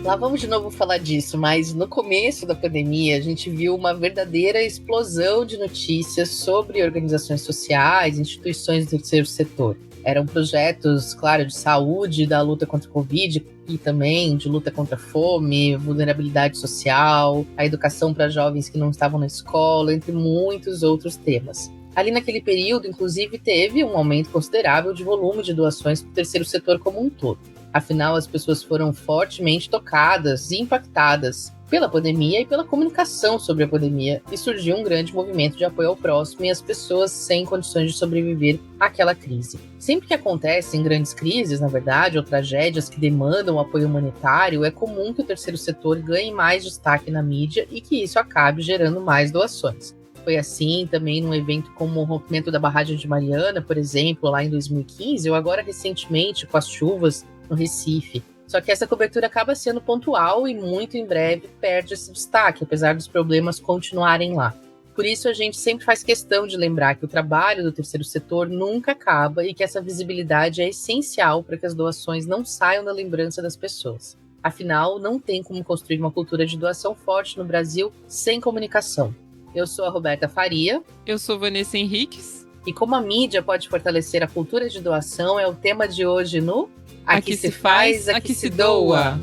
Lá vamos de novo falar disso, mas no começo da pandemia a gente viu uma verdadeira explosão de notícias sobre organizações sociais, instituições do terceiro setor. Eram projetos, claro, de saúde, da luta contra o Covid e também de luta contra a fome, vulnerabilidade social, a educação para jovens que não estavam na escola, entre muitos outros temas. Ali naquele período, inclusive, teve um aumento considerável de volume de doações para o terceiro setor como um todo. Afinal, as pessoas foram fortemente tocadas e impactadas pela pandemia e pela comunicação sobre a pandemia, e surgiu um grande movimento de apoio ao próximo e às pessoas sem condições de sobreviver àquela crise. Sempre que acontecem grandes crises, na verdade, ou tragédias que demandam apoio humanitário, é comum que o terceiro setor ganhe mais destaque na mídia e que isso acabe gerando mais doações. Foi assim também num evento como o rompimento da barragem de Mariana, por exemplo, lá em 2015, ou agora recentemente com as chuvas no Recife. Só que essa cobertura acaba sendo pontual e muito em breve perde esse destaque, apesar dos problemas continuarem lá. Por isso a gente sempre faz questão de lembrar que o trabalho do terceiro setor nunca acaba e que essa visibilidade é essencial para que as doações não saiam da lembrança das pessoas. Afinal, não tem como construir uma cultura de doação forte no Brasil sem comunicação. Eu sou a Roberta Faria. Eu sou Vanessa Henriques. E como a mídia pode fortalecer a cultura de doação é o tema de hoje no Aqui se faz, aqui se doa.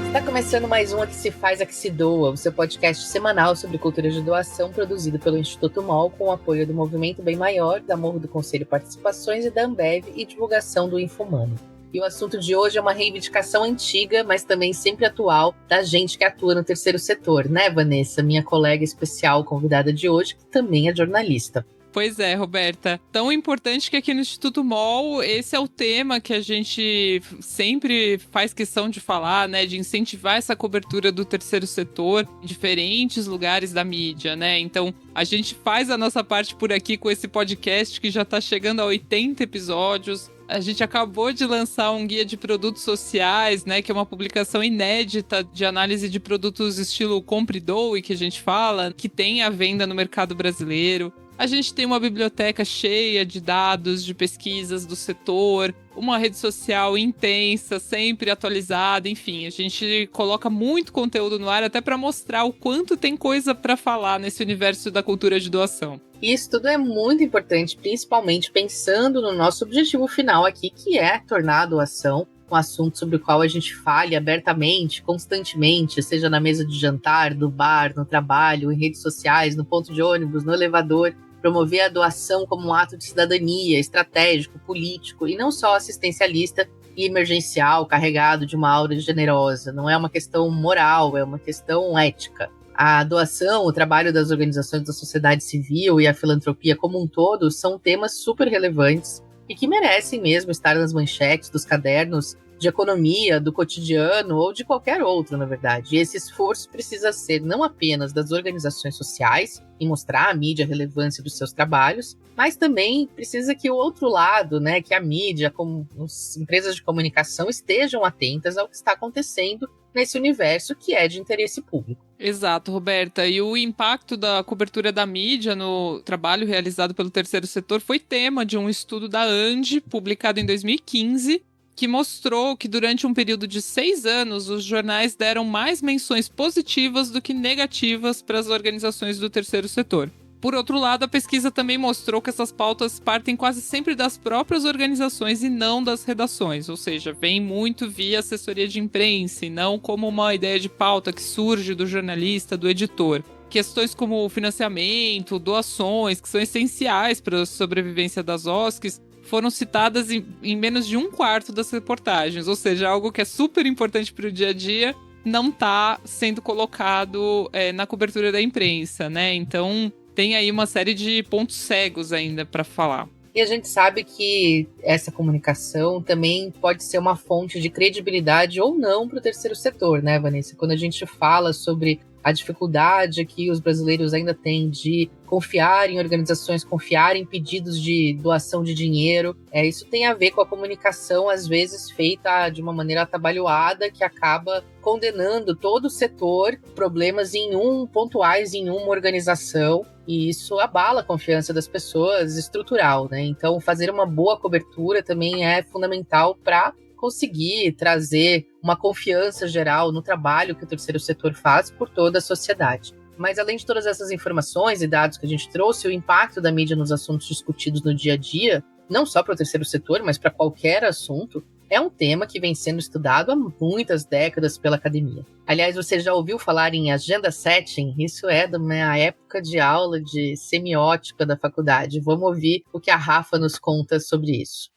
Está começando mais um Aqui se faz, aqui se doa, o seu podcast semanal sobre cultura de doação produzido pelo Instituto MOL com o apoio do Movimento Bem Maior, da Morro do Conselho Participações e da Ambev e divulgação do Infomano. E o assunto de hoje é uma reivindicação antiga, mas também sempre atual, da gente que atua no terceiro setor, né, Vanessa, minha colega especial convidada de hoje, que também é jornalista. Pois é, Roberta. Tão importante que aqui no Instituto MOL, esse é o tema que a gente sempre faz questão de falar, né? De incentivar essa cobertura do terceiro setor em diferentes lugares da mídia, né? Então, a gente faz a nossa parte por aqui com esse podcast que já está chegando a 80 episódios. A gente acabou de lançar um guia de produtos sociais, né, que é uma publicação inédita de análise de produtos estilo compre e doe, que a gente fala, que tem à venda no mercado brasileiro. A gente tem uma biblioteca cheia de dados, de pesquisas do setor, uma rede social intensa, sempre atualizada, enfim, a gente coloca muito conteúdo no ar até para mostrar o quanto tem coisa para falar nesse universo da cultura de doação. Isso tudo é muito importante, principalmente pensando no nosso objetivo final aqui, que é tornar a doação um assunto sobre o qual a gente fale abertamente, constantemente, seja na mesa de jantar, do bar, no trabalho, em redes sociais, no ponto de ônibus, no elevador. Promover a doação como um ato de cidadania, estratégico, político e não só assistencialista e emergencial, carregado de uma aura generosa. Não é uma questão moral, é uma questão ética. A doação, o trabalho das organizações da sociedade civil e a filantropia como um todo são temas super relevantes e que merecem mesmo estar nas manchetes dos cadernos de economia, do cotidiano ou de qualquer outro, na verdade. E esse esforço precisa ser não apenas das organizações sociais, em mostrar à mídia a relevância dos seus trabalhos, mas também precisa que o outro lado, né, que a mídia, como as empresas de comunicação, estejam atentas ao que está acontecendo nesse universo que é de interesse público. Exato, Roberta. E o impacto da cobertura da mídia no trabalho realizado pelo terceiro setor foi tema de um estudo da ANDI, publicado em 2015, que mostrou que durante um período de 6 anos, os jornais deram mais menções positivas do que negativas para as organizações do terceiro setor. Por outro lado, a pesquisa também mostrou que essas pautas partem quase sempre das próprias organizações e não das redações, ou seja, vem muito via assessoria de imprensa e não como uma ideia de pauta que surge do jornalista, do editor. Questões como financiamento, doações, que são essenciais para a sobrevivência das OSCs, foram citadas em menos de 1/4 das reportagens, ou seja, algo que é super importante para o dia a dia não está sendo colocado na cobertura da imprensa, né? Então, tem aí uma série de pontos cegos ainda para falar. E a gente sabe que essa comunicação também pode ser uma fonte de credibilidade ou não para o terceiro setor, né, Vanessa? Quando a gente fala sobre a dificuldade que os brasileiros ainda têm de confiar em organizações, confiar em pedidos de doação de dinheiro. Isso tem a ver com a comunicação, às vezes, feita de uma maneira atabalhoada, que acaba condenando todo o setor, problemas pontuais em uma organização, e isso abala a confiança das pessoas, estrutural, né? Então, fazer uma boa cobertura também é fundamental para conseguir trazer uma confiança geral no trabalho que o terceiro setor faz por toda a sociedade. Mas além de todas essas informações e dados que a gente trouxe, o impacto da mídia nos assuntos discutidos no dia a dia, não só para o terceiro setor, mas para qualquer assunto, é um tema que vem sendo estudado há muitas décadas pela academia. Aliás, você já ouviu falar em agenda setting? Isso é da minha época de aula de semiótica da faculdade. Vamos ouvir o que a Rafa nos conta sobre isso.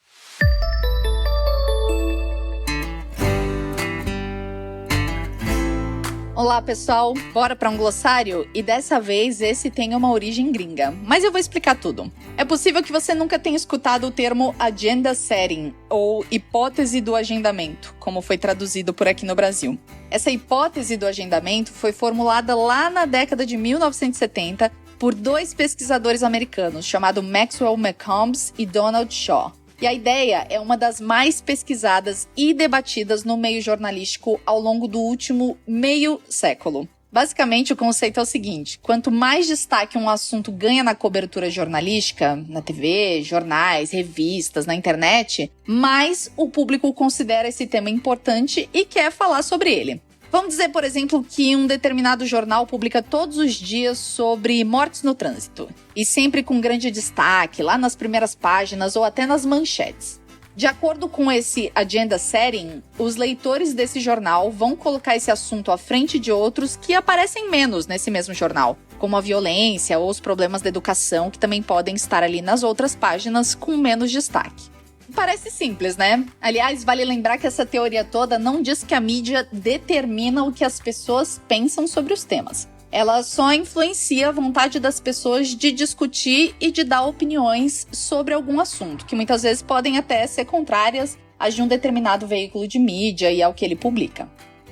Olá, pessoal! Bora para um glossário? E dessa vez esse tem uma origem gringa, mas eu vou explicar tudo. É possível que você nunca tenha escutado o termo agenda setting, ou hipótese do agendamento, como foi traduzido por aqui no Brasil. Essa hipótese do agendamento foi formulada lá na década de 1970 por dois pesquisadores americanos, chamados Maxwell McCombs e Donald Shaw. E a ideia é uma das mais pesquisadas e debatidas no meio jornalístico ao longo do último meio século. Basicamente, o conceito é o seguinte: quanto mais destaque um assunto ganha na cobertura jornalística, na TV, jornais, revistas, na internet, mais o público considera esse tema importante e quer falar sobre ele. Vamos dizer, por exemplo, que um determinado jornal publica todos os dias sobre mortes no trânsito, e sempre com grande destaque, lá nas primeiras páginas ou até nas manchetes. De acordo com esse agenda setting, os leitores desse jornal vão colocar esse assunto à frente de outros que aparecem menos nesse mesmo jornal, como a violência ou os problemas da educação, que também podem estar ali nas outras páginas com menos destaque. Parece simples, né? Aliás, vale lembrar que essa teoria toda não diz que a mídia determina o que as pessoas pensam sobre os temas. Ela só influencia a vontade das pessoas de discutir e de dar opiniões sobre algum assunto, que muitas vezes podem até ser contrárias às de um determinado veículo de mídia e ao que ele publica.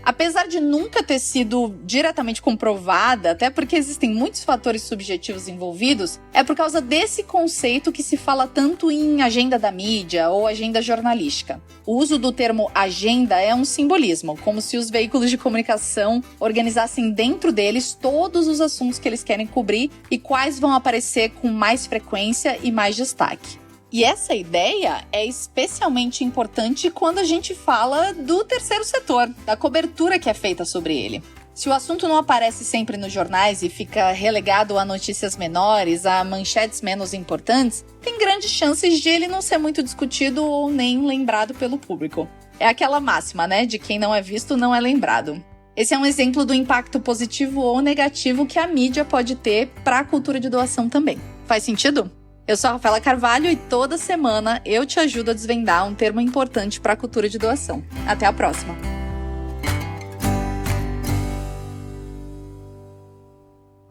Apesar de nunca ter sido diretamente comprovada, até porque existem muitos fatores subjetivos envolvidos, é por causa desse conceito que se fala tanto em agenda da mídia ou agenda jornalística. O uso do termo agenda é um simbolismo, como se os veículos de comunicação organizassem dentro deles todos os assuntos que eles querem cobrir e quais vão aparecer com mais frequência e mais destaque. E essa ideia é especialmente importante quando a gente fala do terceiro setor, da cobertura que é feita sobre ele. Se o assunto não aparece sempre nos jornais e fica relegado a notícias menores, a manchetes menos importantes, tem grandes chances de ele não ser muito discutido ou nem lembrado pelo público. É aquela máxima, né? De quem não é visto não é lembrado. Esse é um exemplo do impacto positivo ou negativo que a mídia pode ter para a cultura de doação também. Faz sentido? Eu sou a Rafaela Carvalho e toda semana eu te ajudo a desvendar um termo importante para a cultura de doação. Até a próxima!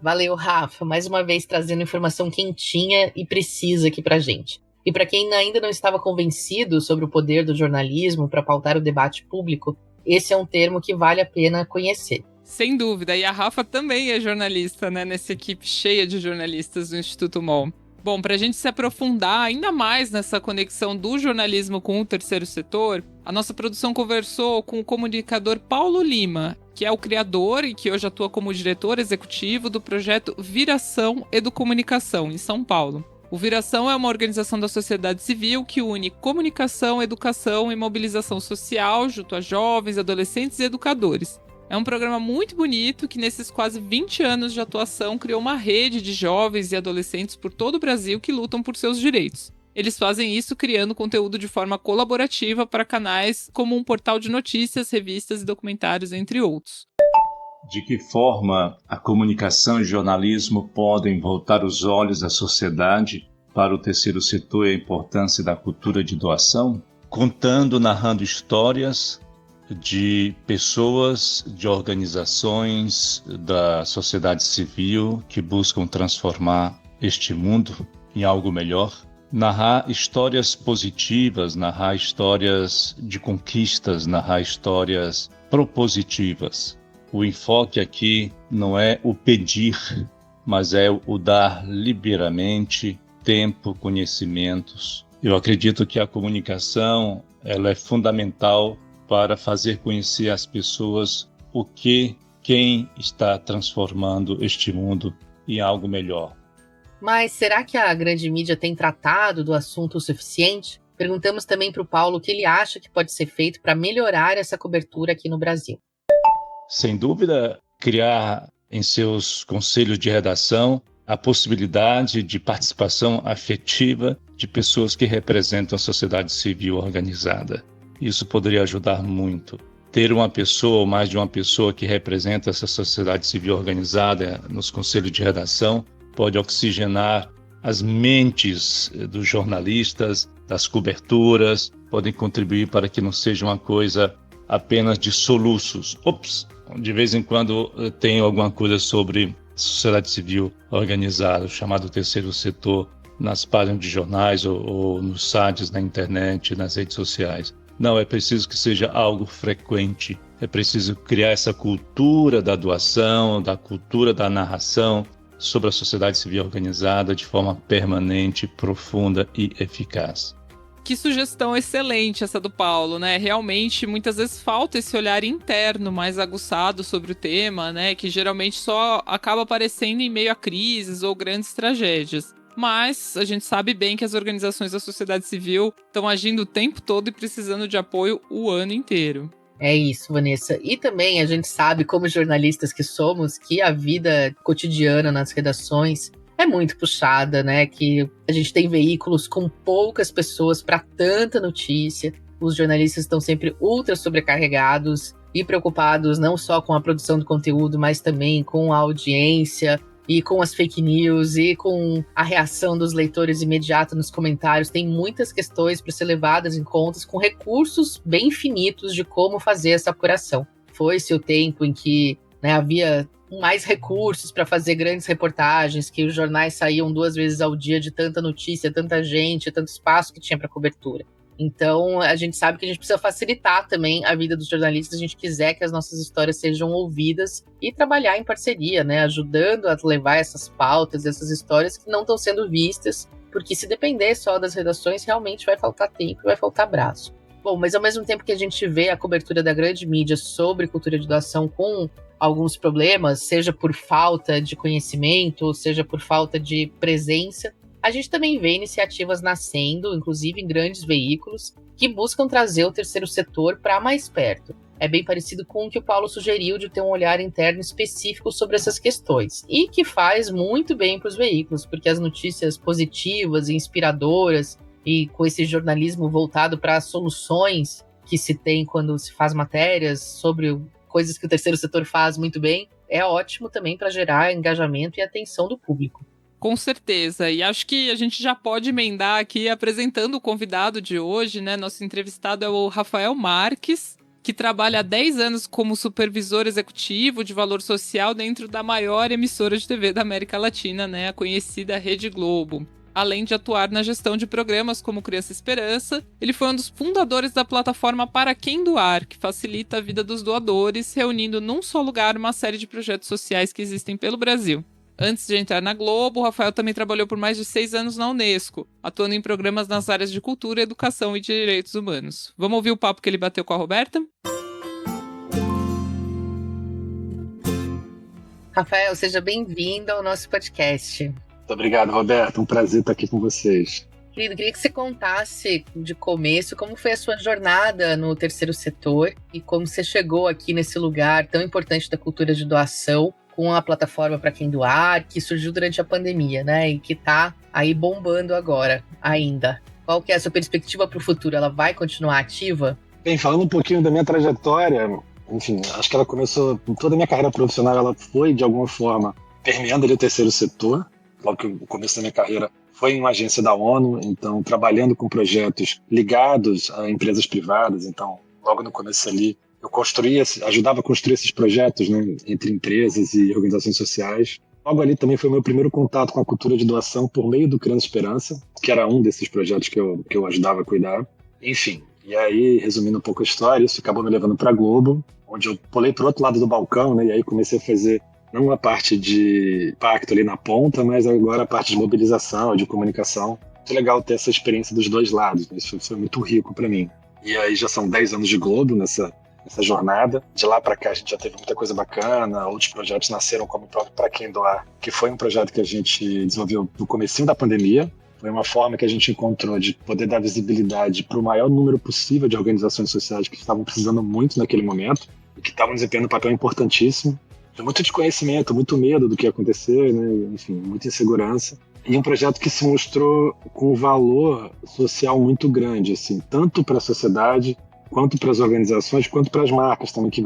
Valeu, Rafa, mais uma vez trazendo informação quentinha e precisa aqui pra gente. E para quem ainda não estava convencido sobre o poder do jornalismo para pautar o debate público, esse é um termo que vale a pena conhecer. Sem dúvida, e a Rafa também é jornalista, né, nessa equipe cheia de jornalistas do Instituto MOL. Bom, para a gente se aprofundar ainda mais nessa conexão do jornalismo com o terceiro setor, a nossa produção conversou com o comunicador Paulo Lima, que é o criador e que hoje atua como diretor executivo do projeto Viração Educomunicação, em São Paulo. O Viração é uma organização da sociedade civil que une comunicação, educação e mobilização social junto a jovens, adolescentes e educadores. É um programa muito bonito que, nesses quase 20 anos de atuação, criou uma rede de jovens e adolescentes por todo o Brasil que lutam por seus direitos. Eles fazem isso criando conteúdo de forma colaborativa para canais como um portal de notícias, revistas e documentários, entre outros. De que forma a comunicação e o jornalismo podem voltar os olhos da sociedade para o terceiro setor e a importância da cultura de doação? Contando, narrando histórias de pessoas, de organizações da sociedade civil que buscam transformar este mundo em algo melhor. Narrar histórias positivas, narrar histórias de conquistas, narrar histórias propositivas. o enfoque aqui não é o pedir, mas é o dar liberamente tempo, conhecimentos. Eu acredito que a comunicação ela é fundamental para fazer conhecer às pessoas quem está transformando este mundo em algo melhor. Mas será que a grande mídia tem tratado do assunto o suficiente? Perguntamos também para o Paulo o que ele acha que pode ser feito para melhorar essa cobertura aqui no Brasil. Sem dúvida, criar em seus conselhos de redação a possibilidade de participação afetiva de pessoas que representam a sociedade civil organizada. Isso poderia ajudar muito. Ter uma pessoa ou mais de uma pessoa que representa essa sociedade civil organizada nos conselhos de redação pode oxigenar as mentes dos jornalistas, das coberturas, podem contribuir para que não seja uma coisa apenas de soluços. De vez em quando tem alguma coisa sobre sociedade civil organizada, chamado terceiro setor, nas páginas de jornais ou nos sites na internet, nas redes sociais. Não, é preciso que seja algo frequente. É preciso criar essa cultura da doação, da cultura da narração sobre a sociedade civil organizada de forma permanente, profunda e eficaz. Que sugestão excelente essa do Paulo, né? Realmente, muitas vezes falta esse olhar interno mais aguçado sobre o tema, né? Que geralmente só acaba aparecendo em meio a crises ou grandes tragédias. Mas a gente sabe bem que as organizações da sociedade civil estão agindo o tempo todo e precisando de apoio o ano inteiro. É isso, Vanessa. E também a gente sabe, como jornalistas que somos, que a vida cotidiana nas redações é muito puxada, né? Que a gente tem veículos com poucas pessoas para tanta notícia. Os jornalistas estão sempre ultra sobrecarregados e preocupados não só com a produção do conteúdo, mas também com a audiência e com as fake news e com a reação dos leitores imediata nos comentários. Tem muitas questões para ser levadas em conta com recursos bem finitos de como fazer essa apuração. Foi-se o tempo em que havia mais recursos para fazer grandes reportagens, que os jornais saíam 2 vezes ao dia de tanta notícia, tanta gente, tanto espaço que tinha para cobertura. Então, a gente sabe que a gente precisa facilitar também a vida dos jornalistas, se a gente quiser que as nossas histórias sejam ouvidas e trabalhar em parceria, né? Ajudando a levar essas pautas, essas histórias que não estão sendo vistas, porque se depender só das redações, realmente vai faltar tempo e vai faltar braço. Bom, mas ao mesmo tempo que a gente vê a cobertura da grande mídia sobre cultura de doação com alguns problemas, seja por falta de conhecimento, seja por falta de presença, a gente também vê iniciativas nascendo, inclusive em grandes veículos, que buscam trazer o terceiro setor para mais perto. É bem parecido com o que o Paulo sugeriu de ter um olhar interno específico sobre essas questões. E que faz muito bem para os veículos, porque as notícias positivas e inspiradoras, e com esse jornalismo voltado para as soluções que se tem quando se faz matérias sobre coisas que o terceiro setor faz muito bem, é ótimo também para gerar engajamento e atenção do público. Com certeza, e acho que a gente já pode emendar aqui apresentando o convidado de hoje, né? Nosso entrevistado é o Rafael Marques, que trabalha há 10 anos como supervisor executivo de valor social dentro da maior emissora de TV da América Latina, né? A conhecida Rede Globo. Além de atuar na gestão de programas como Criança Esperança, ele foi um dos fundadores da plataforma Para Quem Doar, que facilita a vida dos doadores, reunindo num só lugar uma série de projetos sociais que existem pelo Brasil. Antes de entrar na Globo, o Rafael também trabalhou por mais de 6 anos na Unesco, atuando em programas nas áreas de cultura, educação e direitos humanos. Vamos ouvir o papo que ele bateu com a Roberta? Rafael, seja bem-vindo ao nosso podcast. Muito obrigado, Roberta. Um prazer estar aqui com vocês. Querido, queria que você contasse de começo como foi a sua jornada no terceiro setor e como você chegou aqui nesse lugar tão importante da cultura de doação, com a plataforma Para Quem Doar, que surgiu durante a pandemia, né? E que está aí bombando agora, ainda. Qual que é a sua perspectiva para o futuro? Ela vai continuar ativa? Bem, falando um pouquinho da minha trajetória, enfim, acho que ela começou, toda a minha carreira profissional, ela foi, de alguma forma, permeando ali o terceiro setor. Logo que o começo da minha carreira foi em uma agência da ONU, então, trabalhando com projetos ligados a empresas privadas. Então, logo no começo ali, eu ajudava a construir esses projetos, né, entre empresas e organizações sociais. Logo ali também foi o meu primeiro contato com a cultura de doação por meio do Criança Esperança, que era um desses projetos que eu ajudava a cuidar. Enfim, e aí, resumindo um pouco a história, isso acabou me levando para a Globo. onde eu pulei para o outro lado do balcão, né, e aí comecei a fazer não a parte de impacto ali na ponta, mas agora a parte de mobilização, de comunicação. Muito legal ter essa experiência dos dois lados, né? Isso foi muito rico para mim. E aí já são 10 anos de Globo nessa jornada. De lá para cá a gente já teve muita coisa bacana, outros projetos nasceram como o próprio Pra Quem Doar, que foi um projeto que a gente desenvolveu no comecinho da pandemia. Foi uma forma que a gente encontrou de poder dar visibilidade para o maior número possível de organizações sociais que estavam precisando muito naquele momento e que estavam desempenhando um papel importantíssimo. Muito desconhecimento, muito medo do que ia acontecer, né? Enfim, muita insegurança. E um projeto que se mostrou com um valor social muito grande, assim, tanto para a sociedade, quanto para as organizações, quanto para as marcas também que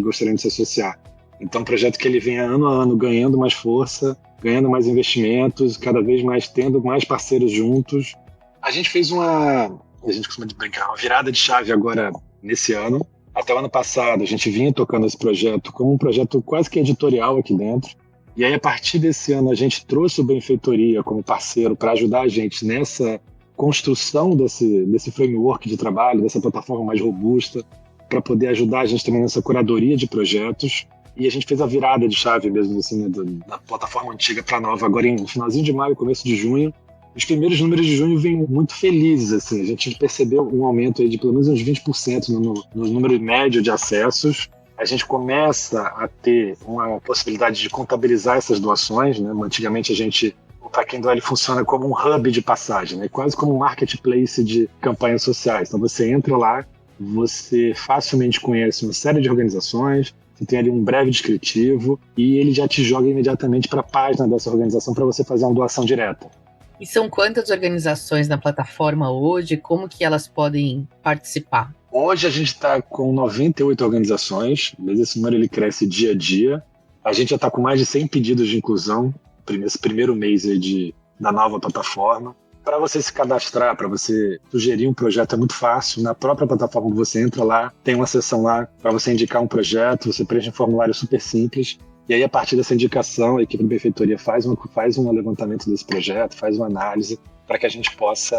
gostariam de se associar. Então, um projeto que ele vem ano a ano ganhando mais força, ganhando mais investimentos, cada vez mais tendo mais parceiros juntos. A gente fez a gente costuma brincar, uma virada de chave agora nesse ano. Até o ano passado, a gente vinha tocando esse projeto como um projeto quase que editorial aqui dentro. E aí, a partir desse ano, a gente trouxe o Benfeitoria como parceiro para ajudar a gente nessa construção desse framework de trabalho, dessa plataforma mais robusta, para poder ajudar a gente também nessa curadoria de projetos. E a gente fez a virada de chave mesmo, assim, né, da plataforma antiga para a nova, agora no finalzinho de maio, começo de junho. Os primeiros números de junho vêm muito felizes, assim. A gente percebeu um aumento aí de pelo menos uns 20% no número médio de acessos. A gente começa a ter uma possibilidade de contabilizar essas doações, né? Antigamente o Pra Quem Doar ele funciona como um hub de passagem, né? Quase como um marketplace de campanhas sociais. Então você entra lá, você facilmente conhece uma série de organizações, você tem ali um breve descritivo e ele já te joga imediatamente para a página dessa organização para você fazer uma doação direta. E são quantas organizações na plataforma hoje? Como que elas podem participar? Hoje a gente está com 98 organizações, mas esse número ele cresce dia a dia. A gente já está com mais de 100 pedidos de inclusão nesse primeiro mês aí da nova plataforma. Para você se cadastrar, para você sugerir um projeto é muito fácil. Na própria plataforma você entra lá, tem uma seção lá para você indicar um projeto, você preenche um formulário super simples. E aí, a partir dessa indicação, a equipe da Benfeitoria faz um levantamento desse projeto, faz uma análise para que a gente possa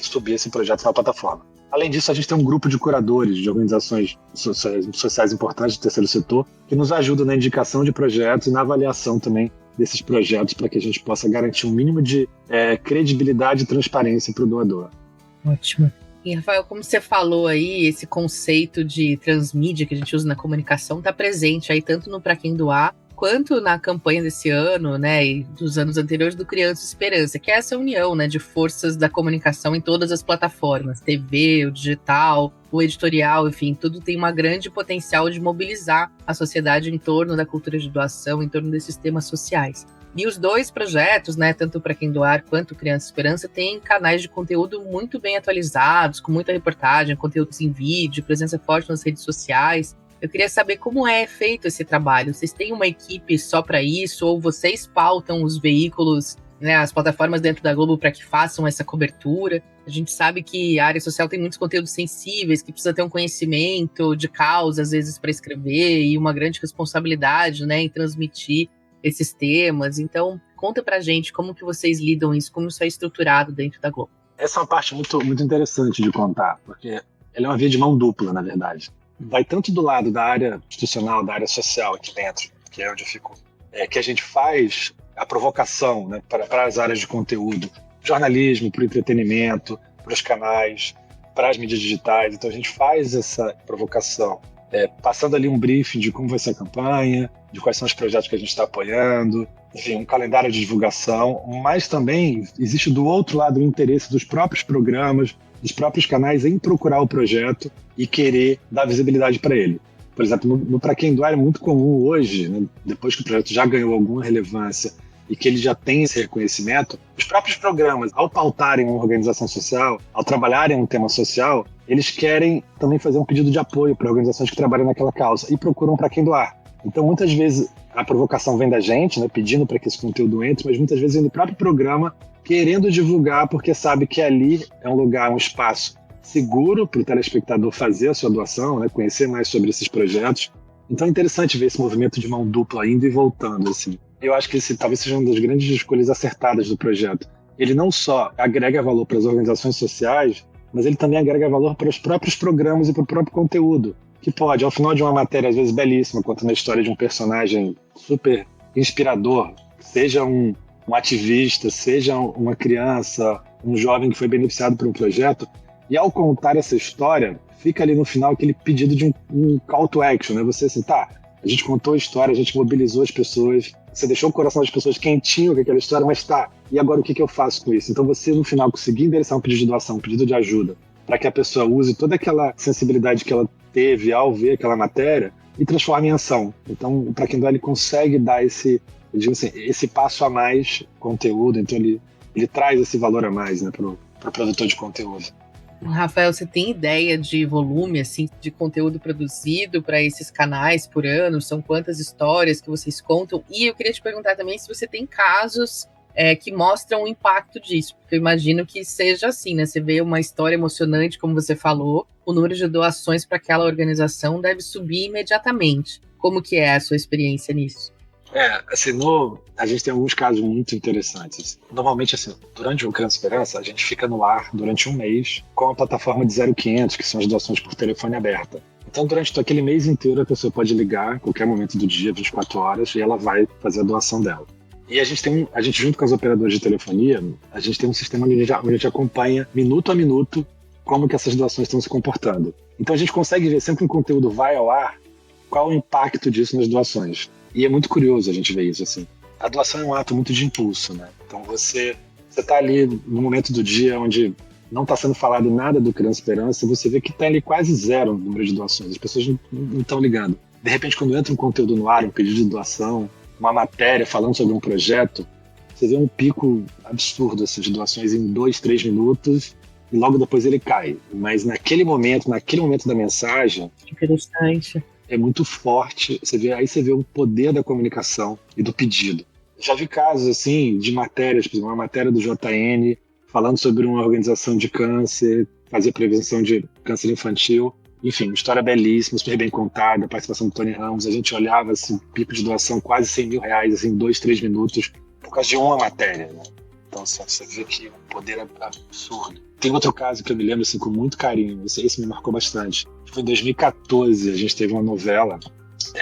subir esse projeto na plataforma. Além disso, a gente tem um grupo de curadores de organizações sociais importantes do terceiro setor que nos ajudam na indicação de projetos e na avaliação também desses projetos para que a gente possa garantir um mínimo de credibilidade e transparência para o doador. Ótimo. E, Rafael, como você falou aí, esse conceito de transmídia que a gente usa na comunicação está presente aí tanto no Pra Quem Doar, quanto na campanha desse ano, né, e dos anos anteriores do Criança Esperança, que é essa união, né, de forças da comunicação em todas as plataformas, TV, o digital, o editorial, enfim, tudo tem uma grande potencial de mobilizar a sociedade em torno da cultura de doação, em torno desses temas sociais. E os dois projetos, né, tanto Pra Quem Doar quanto Criança Esperança, têm canais de conteúdo muito bem atualizados, com muita reportagem, conteúdos em vídeo, presença forte nas redes sociais. Eu queria saber como é feito esse trabalho. Vocês têm uma equipe só para isso, ou vocês pautam os veículos, né, as plataformas dentro da Globo para que façam essa cobertura? A gente sabe que a área social tem muitos conteúdos sensíveis, que precisa ter um conhecimento de causa, às vezes, para escrever, e uma grande responsabilidade, né, em transmitir esses temas. Então, conta pra gente como que vocês lidam isso, como isso é estruturado dentro da Globo. Essa é uma parte muito, muito interessante de contar, porque ela é uma via de mão dupla, na verdade. Vai tanto do lado da área institucional, da área social aqui dentro, que é onde eu fico, que a gente faz a provocação, né, para as áreas de conteúdo, jornalismo, para o entretenimento, para os canais, para as mídias digitais. Então a gente faz essa provocação, passando ali um briefing de como vai ser a campanha, de quais são os projetos que a gente está apoiando, enfim, um calendário de divulgação, mas também existe do outro lado o interesse dos próprios programas, dos próprios canais em procurar o projeto e querer dar visibilidade para ele. Por exemplo, no Pra Quem Doar é muito comum hoje, né, depois que o projeto já ganhou alguma relevância e que ele já tem esse reconhecimento, os próprios programas, ao pautarem uma organização social, ao trabalharem um tema social, eles querem também fazer um pedido de apoio para organizações que trabalham naquela causa e procuram Pra Quem Doar. Então, muitas vezes, a provocação vem da gente, né, pedindo para que esse conteúdo entre, mas muitas vezes vem do próprio programa querendo divulgar, porque sabe que ali é um lugar, um espaço seguro para o telespectador fazer a sua doação, né, conhecer mais sobre esses projetos. Então é interessante ver esse movimento de mão dupla indo e voltando, assim. Eu acho que esse talvez seja uma das grandes escolhas acertadas do projeto. Ele não só agrega valor para as organizações sociais, mas ele também agrega valor para os próprios programas e para o próprio conteúdo. que pode, ao final de uma matéria, às vezes belíssima, contando a história de um personagem super inspirador, seja um ativista, seja uma criança, um jovem que foi beneficiado por um projeto, e ao contar essa história, fica ali no final aquele pedido de um call to action, né? Você assim, tá, a gente contou a história, a gente mobilizou as pessoas, você deixou o coração das pessoas quentinho com aquela história, mas tá, e agora o que eu faço com isso? Então você, no final, conseguir endereçar um pedido de doação, um pedido de ajuda, para que a pessoa use toda aquela sensibilidade que ela teve ao ver aquela matéria e transforme em ação. Então, o Pra Quem Doa, ele consegue dar esse passo a mais conteúdo, então ele traz esse valor a mais, né, pro produtor de conteúdo. Rafael, você tem ideia de volume, assim, de conteúdo produzido para esses canais por ano? São quantas histórias que vocês contam? E eu queria te perguntar também se você tem casos que mostram o impacto disso, porque eu imagino que seja assim, né? Você vê uma história emocionante, como você falou, o número de doações para aquela organização deve subir imediatamente. Como que é a sua experiência nisso? Assim, a gente tem alguns casos muito interessantes. Normalmente, assim, durante o Criança Esperança, a gente fica no ar durante um mês com a plataforma de 0500, que são as doações por telefone aberta. Então, durante aquele mês inteiro, a pessoa pode ligar a qualquer momento do dia, 24 horas, e ela vai fazer a doação dela. E a gente junto com as operadoras de telefonia, a gente tem um sistema onde a gente acompanha minuto a minuto como que essas doações estão se comportando. Então, a gente consegue ver sempre que um conteúdo vai ao ar, qual o impacto disso nas doações. E é muito curioso a gente ver isso, assim. A doação é um ato muito de impulso, né? Então você tá ali no momento do dia onde não está sendo falado nada do Criança Esperança, você vê que está ali quase zero o número de doações. As pessoas não estão ligando. De repente, quando entra um conteúdo no ar, um pedido de doação, uma matéria falando sobre um projeto, você vê um pico absurdo assim, de doações em 2, 3 minutos e logo depois ele cai. Mas naquele momento da mensagem... Interessante. É muito forte, aí você vê o poder da comunicação e do pedido. Já vi casos assim de matérias, por exemplo, uma matéria do JN falando sobre uma organização de câncer, fazer prevenção de câncer infantil. Enfim, uma história belíssima, super bem contada, a participação do Tony Ramos. A gente olhava assim, pico de doação quase R$100 mil, assim, 2, 3 minutos, por causa de uma matéria, né? Então assim, você vê que o poder é absurdo. Tem outro caso que eu me lembro assim, com muito carinho, esse me marcou bastante. Foi em 2014, a gente teve uma novela,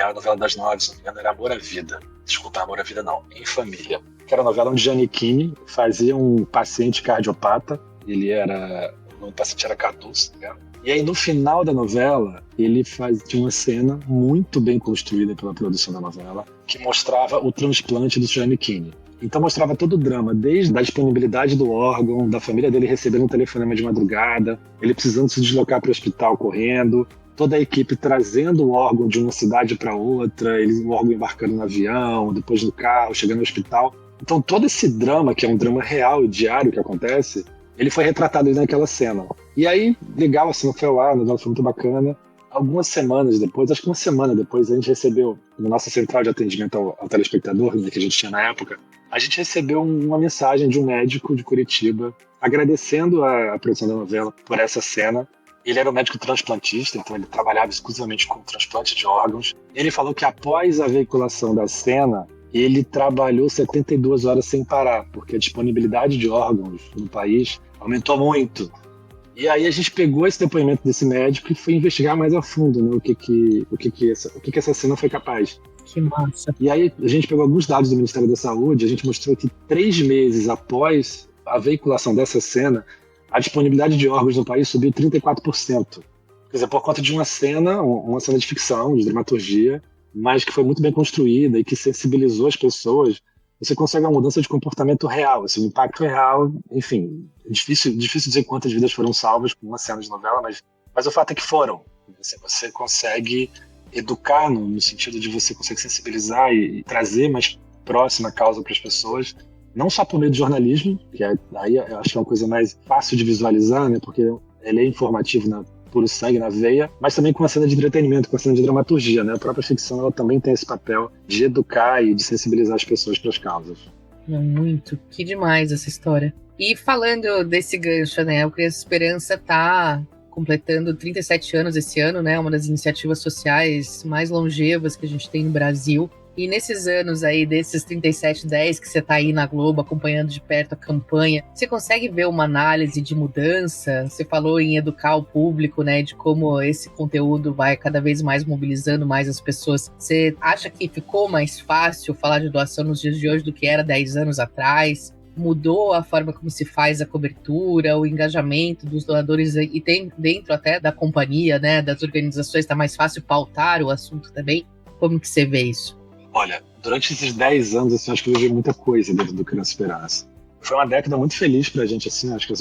a novela das 9, se não me engano, era Amor à Vida. Desculpa, Amor à Vida não, Em Família. Que era a novela onde Giannichini fazia um paciente cardiopata, o paciente era Cardoso, né? E aí no final da novela, ele tinha uma cena muito bem construída pela produção da novela, que mostrava o transplante do Giannichini. Então mostrava todo o drama, desde a disponibilidade do órgão, da família dele recebendo um telefonema de madrugada, ele precisando se deslocar para o hospital correndo, toda a equipe trazendo o órgão de uma cidade para outra, o órgão embarcando no avião, depois no carro, chegando no hospital. Então todo esse drama, que é um drama real e diário que acontece, ele foi retratado ali naquela cena. E aí, legal, assim, não foi ao ar, a novela foi muito bacana. Algumas semanas depois, acho que uma semana depois, a gente recebeu, na nossa central de atendimento ao telespectador, que a gente tinha na época, a gente recebeu uma mensagem de um médico de Curitiba agradecendo a produção da novela por essa cena. Ele era um médico transplantista, então ele trabalhava exclusivamente com transplante de órgãos. Ele falou que após a veiculação da cena, ele trabalhou 72 horas sem parar, porque a disponibilidade de órgãos no país aumentou muito. E aí a gente pegou esse depoimento desse médico e foi investigar mais a fundo, né, o que essa cena foi capaz. Que massa. E aí a gente pegou alguns dados do Ministério da Saúde, a gente mostrou que 3 meses após a veiculação dessa cena, a disponibilidade de órgãos no país subiu 34%. Quer dizer, por conta de uma cena de ficção, de dramaturgia, mas que foi muito bem construída e que sensibilizou as pessoas, você consegue uma mudança de comportamento real, assim, um impacto real. Enfim, é difícil dizer quantas vidas foram salvas com uma cena de novela, mas o fato é que foram. Você consegue educar no sentido de você consegue sensibilizar e trazer mais próxima a causa para as pessoas, não só por meio do jornalismo, que aí eu acho que é uma coisa mais fácil de visualizar, né, porque ele é informativo na puro sangue, na veia, mas também com a cena de entretenimento, com a cena de dramaturgia, né? A própria ficção ela também tem esse papel de educar e de sensibilizar as pessoas para as causas. Muito, que demais essa história. E falando desse gancho, né, o Criança Esperança está completando 37 anos esse ano, né, uma das iniciativas sociais mais longevas que a gente tem no Brasil. E nesses anos aí, desses 3710 que você tá aí na Globo acompanhando de perto a campanha, você consegue ver uma análise de mudança? Você falou em educar o público, né, de como esse conteúdo vai cada vez mais mobilizando mais as pessoas. Você acha que ficou mais fácil falar de doação nos dias de hoje do que era 10 anos atrás? Mudou a forma como se faz a cobertura, o engajamento dos doadores e tem dentro até da companhia, né, das organizações, tá mais fácil pautar o assunto também? Como que você vê isso? Olha, durante esses 10 anos, assim, acho que eu vi muita coisa dentro do Criança Esperança. Foi uma década muito feliz pra gente, assim, acho que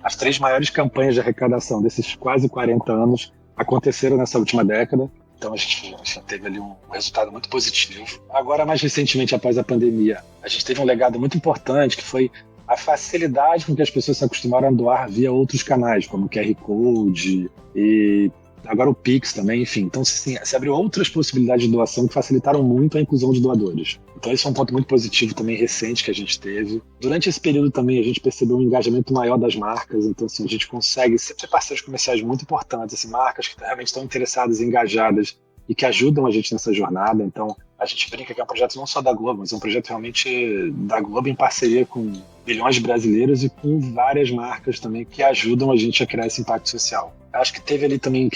as 3 maiores campanhas de arrecadação desses quase 40 anos aconteceram nessa última década. Então a gente teve ali um resultado muito positivo. Agora, mais recentemente, após a pandemia, a gente teve um legado muito importante, que foi a facilidade com que as pessoas se acostumaram a doar via outros canais, como o QR Code e agora o Pix também, enfim. Então se abriu outras possibilidades de doação que facilitaram muito a inclusão de doadores. Então esse é um ponto muito positivo também, recente, que a gente teve. Durante esse período também a gente percebeu um engajamento maior das marcas, então assim, a gente consegue sempre ter parceiros comerciais muito importantes, assim, marcas que realmente estão interessadas e engajadas e que ajudam a gente nessa jornada. Então a gente brinca que é um projeto não só da Globo, mas é um projeto realmente da Globo em parceria com milhões de brasileiros e com várias marcas também que ajudam a gente a criar esse impacto social. Acho que teve ali também,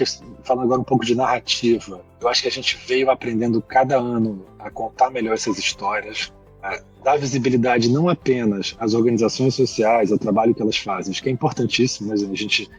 falando agora um pouco de narrativa, eu acho que a gente veio aprendendo cada ano a contar melhor essas histórias, a dar visibilidade não apenas às organizações sociais, ao trabalho que elas fazem, acho que é importantíssimo, mas a gente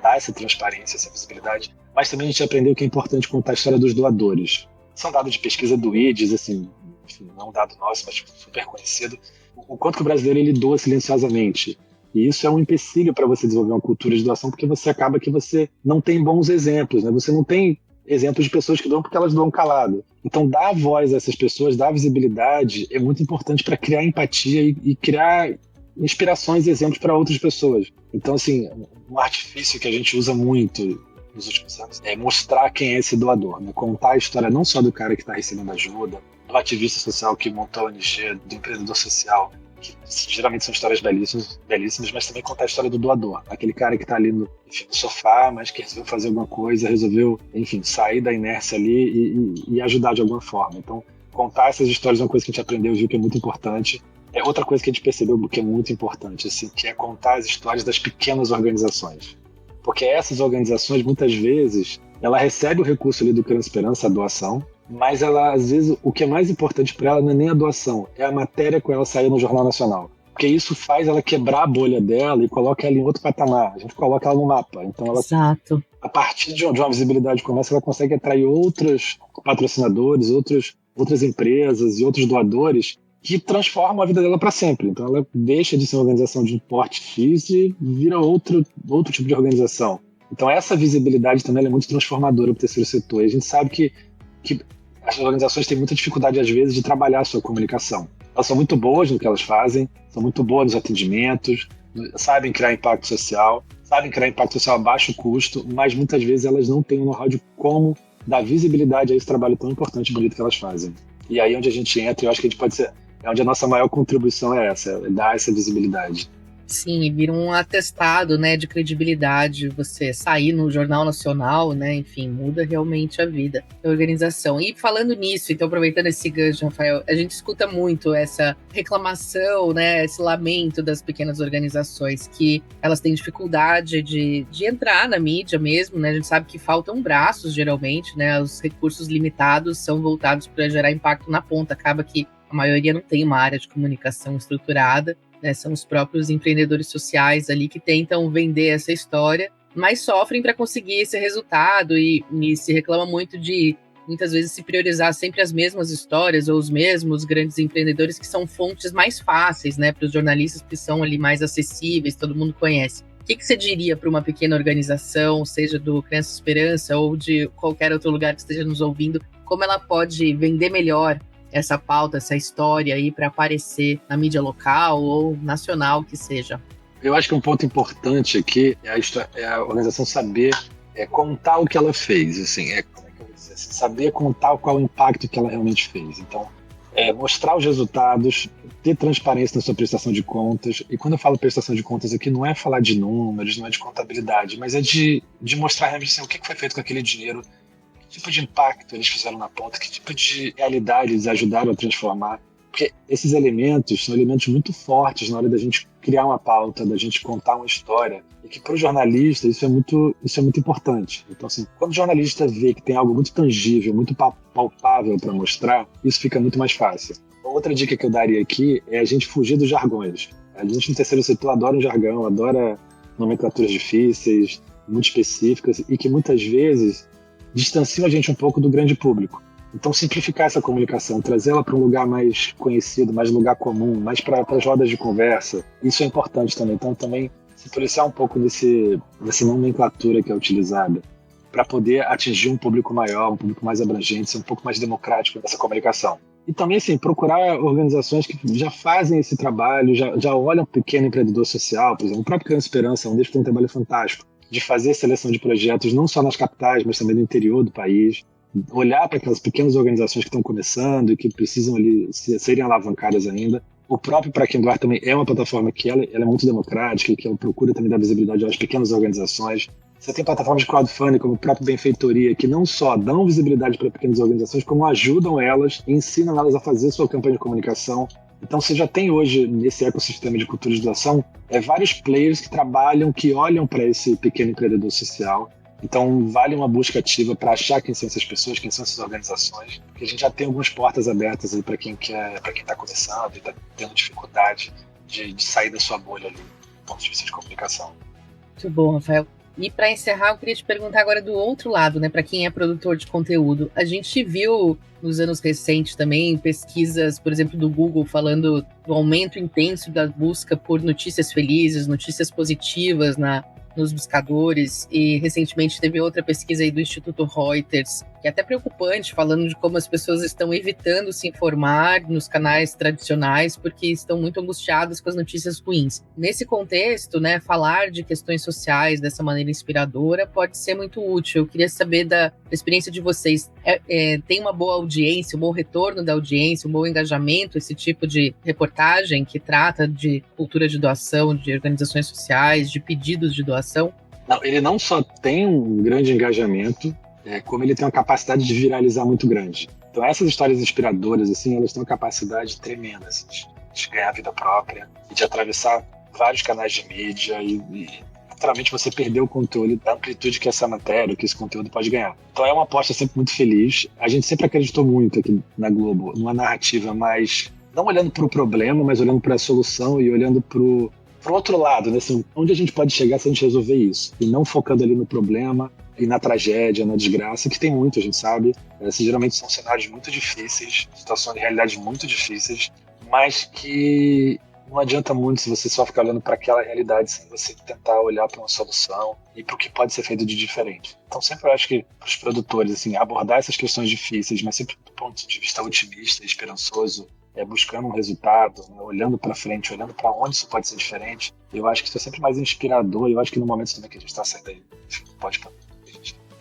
dá essa transparência, essa visibilidade, mas também a gente aprendeu que é importante contar a história dos doadores. São dados de pesquisa do IDES, assim, enfim, não um dado nosso, mas super conhecido, o quanto que o brasileiro ele doa silenciosamente. E isso é um empecilho para você desenvolver uma cultura de doação, porque você acaba que você não tem bons exemplos, né? Você não tem exemplos de pessoas que doam porque elas doam calado. Então, dar voz a essas pessoas, dar visibilidade é muito importante para criar empatia e criar inspirações e exemplos para outras pessoas. Então, assim, um artifício que a gente usa muito nos últimos anos é mostrar quem é esse doador, né? Contar a história não só do cara que está recebendo ajuda, do ativista social que montou a ONG, do empreendedor social, que geralmente são histórias belíssimas, mas também contar a história do doador, aquele cara que está ali no sofá, mas que resolveu fazer alguma coisa, resolveu, enfim, sair da inércia ali e ajudar de alguma forma. Então, contar essas histórias é uma coisa que a gente aprendeu e viu que é muito importante. É outra coisa que a gente percebeu que é muito importante, assim, que é contar as histórias das pequenas organizações. Porque essas organizações, muitas vezes, ela recebe o recurso ali do Criança Esperança, a doação, mas ela, às vezes, o que é mais importante para ela não é nem a doação, é a matéria com ela sair no Jornal Nacional. Porque isso faz ela quebrar a bolha dela e coloca ela em outro patamar. A gente coloca ela no mapa. Então ela, Exato. A partir de uma visibilidade como essa, ela consegue atrair outros patrocinadores, outras empresas e outros doadores que transformam a vida dela para sempre. Então ela deixa de ser uma organização de porte X e vira outro tipo de organização. Então essa visibilidade também é muito transformadora para o terceiro setor. E a gente sabe que as organizações têm muita dificuldade, às vezes, de trabalhar a sua comunicação. Elas são muito boas no que elas fazem, são muito boas nos atendimentos, sabem criar impacto social a baixo custo, mas muitas vezes elas não têm o know-how de como dar visibilidade a esse trabalho tão importante e bonito que elas fazem. E aí onde a gente entra, eu acho que a gente pode ser, onde a nossa maior contribuição é essa, é dar essa visibilidade. Sim, vira um atestado, né, de credibilidade, você sair no Jornal Nacional, né, enfim, muda realmente a vida da organização. E falando nisso, então aproveitando esse gancho, Rafael, a gente escuta muito essa reclamação, né, esse lamento das pequenas organizações, que elas têm dificuldade de entrar na mídia mesmo, né, a gente sabe que faltam braços, geralmente, né, os recursos limitados são voltados para gerar impacto na ponta, acaba que a maioria não tem uma área de comunicação estruturada, né, são os próprios empreendedores sociais ali que tentam vender essa história, mas sofrem para conseguir esse resultado e se reclama muito de, muitas vezes, se priorizar sempre as mesmas histórias ou os mesmos grandes empreendedores que são fontes mais fáceis, né, para os jornalistas que são ali mais acessíveis, todo mundo conhece. O que você diria para uma pequena organização, seja do Criança Esperança ou de qualquer outro lugar que esteja nos ouvindo, como ela pode vender melhor essa pauta, essa história aí para aparecer na mídia local ou nacional que seja? Eu acho que um ponto importante aqui é a organização saber contar o que ela fez, assim, saber contar qual o impacto que ela realmente fez. Então, mostrar os resultados, ter transparência na sua prestação de contas. E quando eu falo prestação de contas aqui, não é falar de números, não é de contabilidade, mas é de mostrar realmente assim, o que foi feito com aquele dinheiro Que tipo de impacto eles fizeram na ponta, que tipo de realidade eles ajudaram a transformar. Porque esses elementos são elementos muito fortes na hora da gente criar uma pauta, da gente contar uma história. E que para o jornalista isso é muito importante. Então, assim, quando o jornalista vê que tem algo muito tangível, muito palpável para mostrar, isso fica muito mais fácil. Outra dica que eu daria aqui é a gente fugir dos jargões. A gente no terceiro setor adora um jargão, adora nomenclaturas difíceis, muito específicas, e que muitas vezes distanciam a gente um pouco do grande público. Então, simplificar essa comunicação, trazê-la para um lugar mais conhecido, mais lugar comum, mais para as rodas de conversa, isso é importante também. Então, também se policiar um pouco nessa nomenclatura que é utilizada, para poder atingir um público maior, um público mais abrangente, ser um pouco mais democrático nessa comunicação. E também, assim, procurar organizações que já fazem esse trabalho, já olham o pequeno empreendedor social, por exemplo, o próprio Criança Esperança, onde tem um trabalho fantástico de fazer seleção de projetos, não só nas capitais, mas também no interior do país, olhar para aquelas pequenas organizações que estão começando e que precisam ali serem alavancadas ainda. O próprio Para Quem Doar também é uma plataforma que ela é muito democrática e que ela procura também dar visibilidade às pequenas organizações. Você tem plataformas de crowdfunding como o próprio Benfeitoria, que não só dão visibilidade para pequenas organizações, como ajudam elas, ensinam elas a fazer sua campanha de comunicação. Então você já tem hoje, nesse ecossistema de cultura de doação, vários players que trabalham, que olham para esse pequeno empreendedor social. Então vale uma busca ativa para achar quem são essas pessoas, quem são essas organizações, porque a gente já tem algumas portas abertas aí para quem está começando e está tendo dificuldade de sair da sua bolha ali, do ponto de vista de comunicação. Muito bom, Rafael. E para encerrar, eu queria te perguntar agora do outro lado, né, para quem é produtor de conteúdo. A gente viu nos anos recentes também pesquisas, por exemplo, do Google falando do aumento intenso da busca por notícias felizes, notícias positivas nos buscadores, e recentemente teve outra pesquisa aí do Instituto Reuters, que é até preocupante, falando de como as pessoas estão evitando se informar nos canais tradicionais porque estão muito angustiadas com as notícias ruins. Nesse contexto, né, falar de questões sociais dessa maneira inspiradora pode ser muito útil. Eu queria saber da experiência de vocês. Tem uma boa audiência, um bom retorno da audiência, um bom engajamento, esse tipo de reportagem que trata de cultura de doação, de organizações sociais, de pedidos de doação? Não, ele não só tem um grande engajamento, como ele tem uma capacidade de viralizar muito grande. Então essas histórias inspiradoras, assim, elas têm uma capacidade tremenda, assim, de ganhar vida própria e de atravessar vários canais de mídia e literalmente você perder o controle da amplitude que essa matéria, que esse conteúdo pode ganhar. Então é uma aposta sempre muito feliz. A gente sempre acreditou muito aqui na Globo numa narrativa mais, não olhando para o problema, mas olhando para a solução e olhando para o outro lado, né? Assim, onde a gente pode chegar se a gente resolver isso, e não focando ali no problema e na tragédia, na desgraça, que tem muito, a gente sabe. Geralmente são cenários muito difíceis, situações de realidade muito difíceis, mas que não adianta muito se você só ficar olhando para aquela realidade sem você tentar olhar para uma solução e para o que pode ser feito de diferente. Então sempre eu acho que para os produtores, assim, abordar essas questões difíceis, mas sempre do ponto de vista otimista e esperançoso, buscando um resultado, né, olhando para frente, olhando para onde isso pode ser diferente, eu acho que isso é sempre mais inspirador. E eu acho que no momento também que a gente está saindo aí,